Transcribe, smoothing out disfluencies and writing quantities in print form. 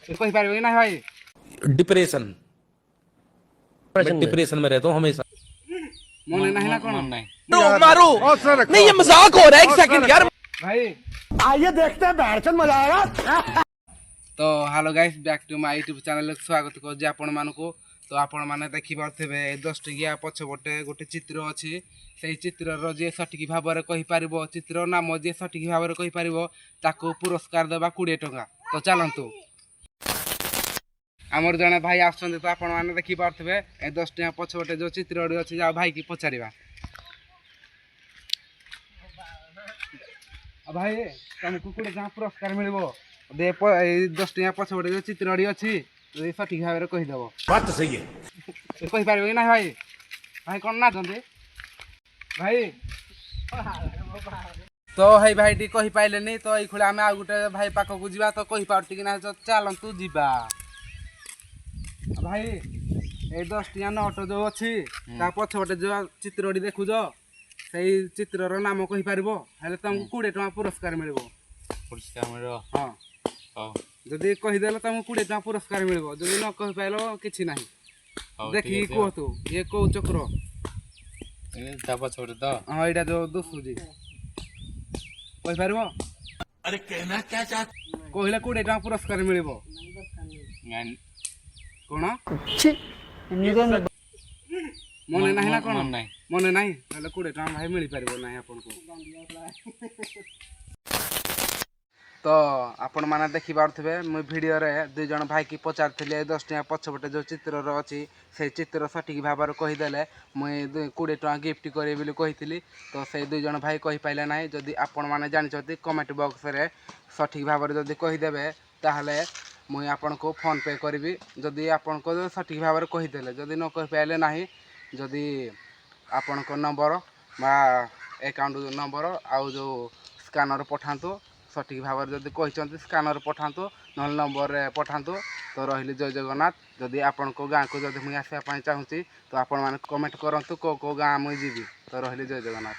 कही पारिबो कि ना भाई? डिप्रेशन मैं डिप्रेशन में रहता हूँ हमेशा। मन नहीं ना कोन मारो नहीं, ये मजाक हो रहा है। एक सेकंड यार भाई। आइए देखते हैं बैठकर मजा आएगा। तो hello guys, back to my YouTube channel स्वागत करुँच आपण मानू। तो आपण मैंने देखिपे 10 टिकिया पछपटे गोटे चित्र अच्छी से चित्रर जी सठिक भाव में कहीपर चित्र नाम जी सठिक भाव में कहीपर ताको पुरस्कार देवा 20 टंका। तो चलतु आमर जड़े भाई आसुँच तो आपण मैंने देखिपे 10 टिया पछपटे जो चित्र अच्छी जा भाई की पचार भाई तुमको 20 टंका पुरस्कार मिल दे 10 टिया पछपटे जो चित्र अच्छी सठिक भाव में कहीदेव। बात तो सही है। कहीपर कि ना भाई? भाई कौन ना भाई? तो है भाई टी कही पाइले तो ये आम आ गोटे भाई पाखक जा तो कही पार्टी कि ना चलतु जा भाई। ये 10 टिया नोट जो अच्छी पछपटे जो चित्र देखुच से चित्रर नाम कहीपर तुमको 20 टंका पुरस्कार मिल। हाँ जदि कहीदेल तुमको 20 टंका पुरस्कार मिल, जदि न कही पाइल कि ना देखिए कहतु ये कौ चक्र हाँ यहाँ जो दुसुजी कहीपर अरे कहना क्या चाहते कहले 20 टंका पुरस्कार मिल कौन मन ना ना कौन मन ना 20 टंका भाई मिल पार ना आपन को। तो आपण मैंने देखिपे मुझे भिडियो रे 2 जन भाई की पचारि 10 टंका पछपटे जो चित्र अच्छी से चित्र सठिक भाव में कहीदेले मुझे 20 टंका गिफ्ट करी कही। तो से 2 जन भाई कही पाइले ना। जदि आपण मैंने जानते कमेंट बॉक्स रे सठिक भाव में जदि कहीदेवे ताहले मुझे आपन को फोन पे करी। जदि आपन को सठिक भाव में कहीदेले जदि न कही पाइले ना जदि आपन को नंबर बा अकाउंट नंबर आउ जो स्कानर पठातु सठिक भाव में जब कहते स्कानर पठातु ना नंबर पठातु। तो रही जय जगन्नाथ। जदि आपण को गाँव को जब मुझे आसपा चाहूँगी तो आपण मैंने कमेंट करूँ कौ गाँव मुझे जीवी। तो रही जय जगन्नाथ।